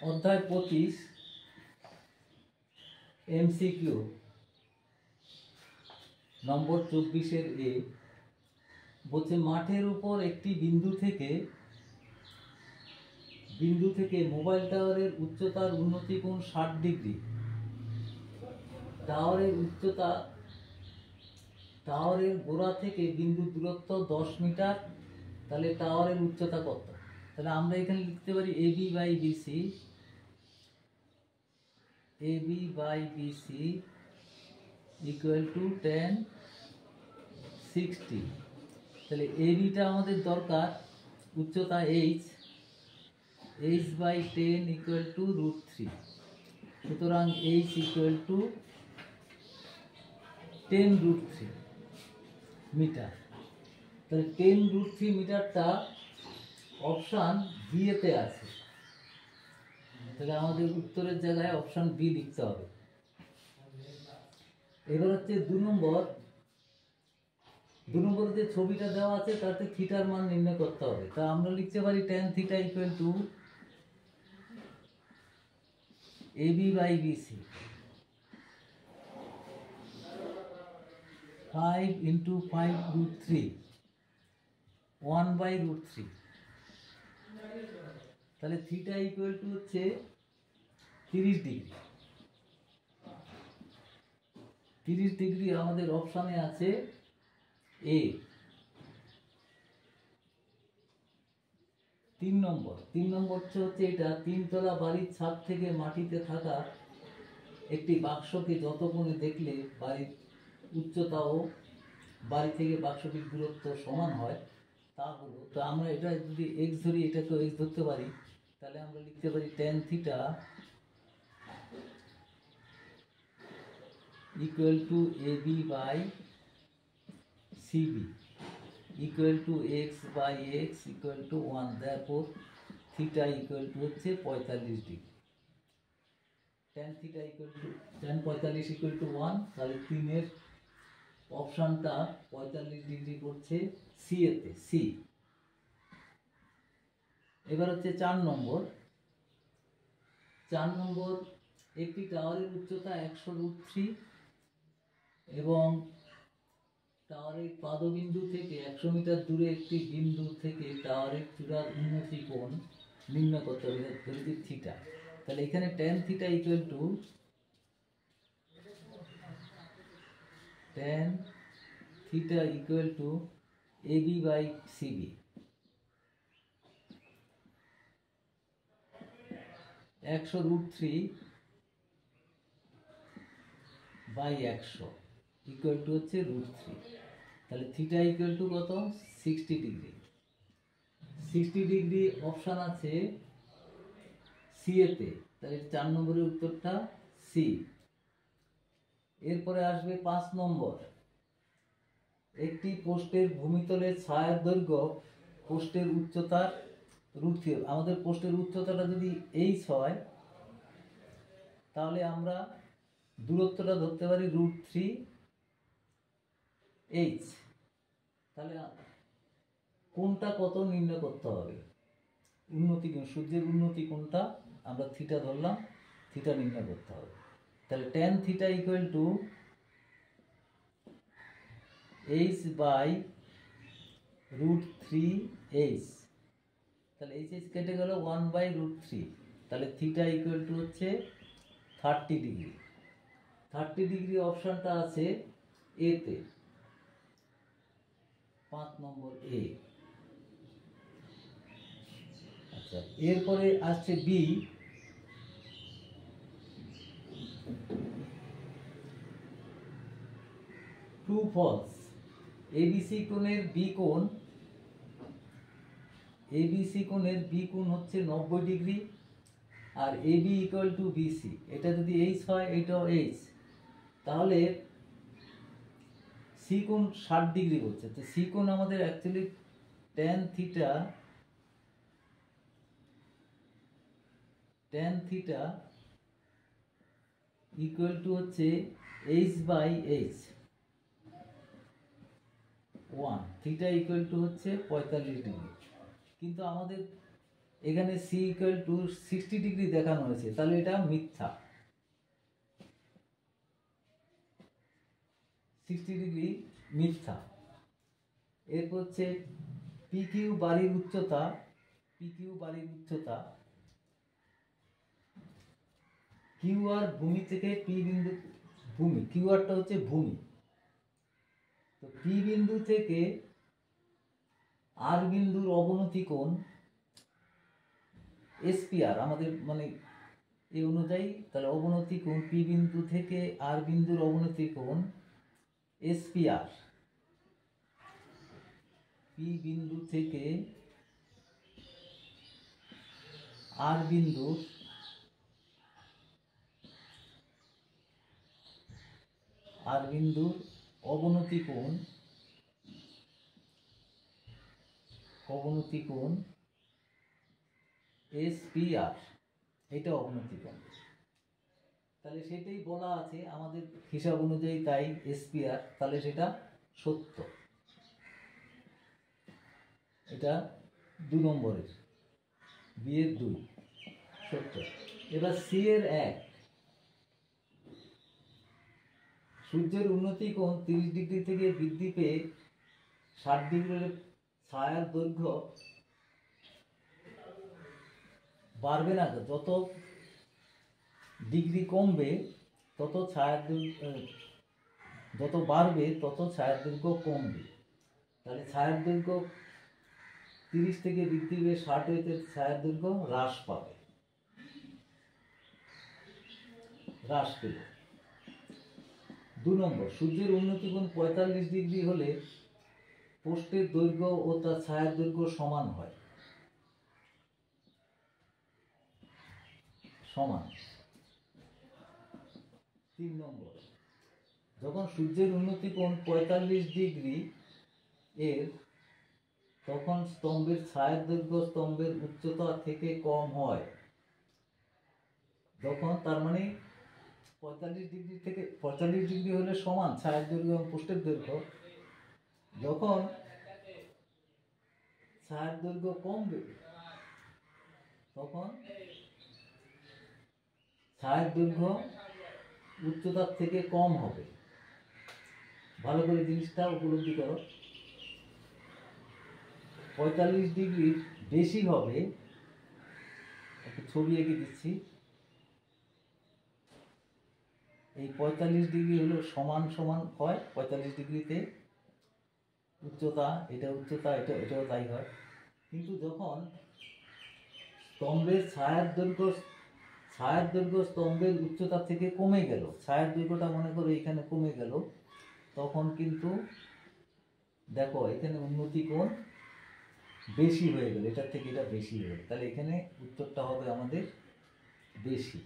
অধ্যায় 25 এমসিকিউ নম্বর 24-এর এ বলছে মাঠের উপর একটি বিন্দু থেকে মোবাইল টাওয়ারের উচ্চতার উন্নতি কোণ 60 ডিগ্রি। টাওয়ারের গোড়া থেকে বিন্দুর দূরত্ব 10 মিটার। তাহলে টাওয়ারের উচ্চতা কত? তাহলে আমরা এখানে লিখতে পারি AB by BC equal to 10 60। তাহলে এবিটা আমাদের দরকার, উচ্চতা এইচ বাই 10 ইকুয়াল টু √3। সুতরাং এইচ ইকুয়াল টু 10√3 মিটার। তাহলে 10√3 মিটারটা অপশান বি এতে আছে। তাহলে আমাদের উত্তরের জায়গায় অপশান বি লিখতে হবে। এবার হচ্ছে 2 নম্বর যে ছবিটা দেওয়া আছে তাতে থিটার মান নির্ণয় করতে হবে। তা আমরা লিখতে পারি tan theta equal to AB by BC 5 × 5√3 1/√3। তাহলে থিটা ইকুয়াল টু হচ্ছে 30 ডিগ্রি। 30 ডিগ্রি আমাদের অপশানে আছে এ। 3 নম্বর হচ্ছে এটা, 3 তলা বাড়ির ছাদ থেকে মাটিতে থাকা একটি বাক্সকে যত কোণে দেখলে বাড়ির উচ্চতা ও বাড়ি থেকে বাক্সটির দূরত্ব সমান হয় তা হলো। তো আমরা এটা যদি এক্স ধরি, এটাকেও এক্স ধরতে পারি। তাহলে আমরা লিখতে পারি tan theta equal to AB by CB equal to x by x equal to 1। therefore theta equal to হচ্ছে 45 degree. tan theta equal to tan 45 equal to 1। তাহলে 3-এর অপশানটা 45 ডিগ্রি করছে সি এতে, সি। এবার হচ্ছে 4 নম্বর। একটি টাওয়ারের উচ্চতা 100√3 এবং টাওয়ারের পাদবিন্দু থেকে 100 মিটার দূরে একটি বিন্দু থেকে টাওয়ারের চূড়ার উন্নতি কোণ নির্ণয় করতে হবে যদি থিটা। তাহলে এখানে tan theta equal to AB by CB 100√3 by 100 equal to হচ্ছে √3। তাহলে থিটা ইকুয়াল টু কত? 60 ডিগ্রি। 60 ডিগ্রি অপশান আছে সি এতে। তাহলে 4 নম্বরের উত্তরটা সি। এরপরে আসবে 5 নম্বর। একটি পোস্টের ভূমিতলের ছায়ার দৈর্ঘ্য পোস্টের উচ্চতার √3। আমাদের পোস্টের উচ্চতাটা যদি এইচ হয় তাহলে আমরা দূরত্বটা ধরতে পারি √3h। তাহলে কোণটা কত নির্ণয় করতে হবে? উন্নতি কোণ, সূর্যের উন্নতি কোণটা আমরা থিটা ধরলাম, থিটা নির্ণয় করতে হবে। তাহলে tan theta equal to h by √3h। তাহলে h কেটে গেল 1/√3। তাহলে থিটা ইকুয়াল টু হচ্ছে 30 ডিগ্রি। 30 ডিগ্রি অপশানটা আছে এতে, 5 নম্বর এ। আচ্ছা, এরপরে আসছে বি। True false. এবিসি কোণের বি কোণ হচ্ছে 90 ডিগ্রি আর এবি ইকুয়াল টু বিসি। এটা যদি এইচ হয়, এটাও এইচ, তাহলে সি কোণ 60 ডিগ্রি হচ্ছে। তো সি কোণ আমাদের actually tan theta equal to হচ্ছে H by H 1। Theta equal to হচ্ছে 45 ডিগ্রি। কিন্তু আমাদের এখানে সি ইকুয়াল টু 60 ডিগ্রি দেখানো হয়েছে, তাহলে এটা মিথ্যা। 60 ডিগ্রি মিথ্যা। এরপর হচ্ছে পি কিউ বাড়ির উচ্চতা, কিউ আর ভূমি থেকে পি বিন্দু, ভূমি কিউ আরটা হচ্ছে ভূমি, তো পি বিন্দু থেকে আর বিন্দুর অবনতি কোণ এসপিআর আমাদের মানে এই অনুযায়ী, তাহলে অবনতি কোণ পি বিন্দু থেকে আর বিন্দুর অবনতি কোণ এসপিআর, পি বিন্দু থেকে আর বিন্দুর অবনতি কোণ এসপিআর, এটা অবনতি কোণ। তাহলে সেটাই বলা আছে আমাদের হিসাব অনুযায়ী, তাই এসপিআর, তাহলে সেটা সত্য। এটা 2 নম্বরের, বি এর 2 সত্য। এবার সি এর 1, সূর্যের উন্নতি কোণ 30 ডিগ্রি থেকে বৃদ্ধি পেয়ে 60 ডিগ্রির ছায়ার দৈর্ঘ্য বাড়বে না, যত ডিগ্রি কমবে তত ছায়ার দৈর্ঘ্য, যত বাড়বে তত ছায়ার দৈর্ঘ্য কমবে। তাহলে ছায়ার দৈর্ঘ্য 30 থেকে বৃদ্ধি পেয়ে 60 হইতে ছায়ার দৈর্ঘ্য হ্রাস পেল। 2 নম্বর, সূর্যের উন্নতি কোণ 45 ডিগ্রি হলে পোস্টের দৈর্ঘ্য ও তার ছায়ার দৈর্ঘ্য সমান হয়। 3 নম্বর, যখন সূর্যের উন্নতি কোণ 45 ডিগ্রি এর, তখন স্তম্ভের ছায়ার দৈর্ঘ্য স্তম্ভের উচ্চতা থেকে কম হয়। যখন, তার মানে 45 ডিগ্রি হলে সমান ছায়ার দৈর্ঘ্য এবং পোস্টের দৈর্ঘ্য, যখন ছায়ার দৈর্ঘ্য কমবে তখন ছায়ার দৈর্ঘ্য উচ্চতার থেকে কম হবে। ভালো করে জিনিসটা উপলব্ধি করো। 45 ডিগ্রি বেশি হবে, একটু ছবি এঁকে দিচ্ছি। এই 45 ডিগ্রি হলো সমান হয় 45 ডিগ্রিতে উচ্চতা, এটাও তাই হয়। কিন্তু যখন স্তম্ভের ছায়ার দৈর্ঘ্য স্তম্ভের উচ্চতা থেকে কমে গেল, ছায়ার দৈর্ঘ্যটা মনে করো এখানে কমে গেল, তখন কিন্তু দেখো এখানে উন্নতি কোণ বেশি হয়ে গেল, এটার থেকে এটা বেশি হয়ে গেল, তাহলে এখানে উত্তরটা হবে আমাদের বেশি।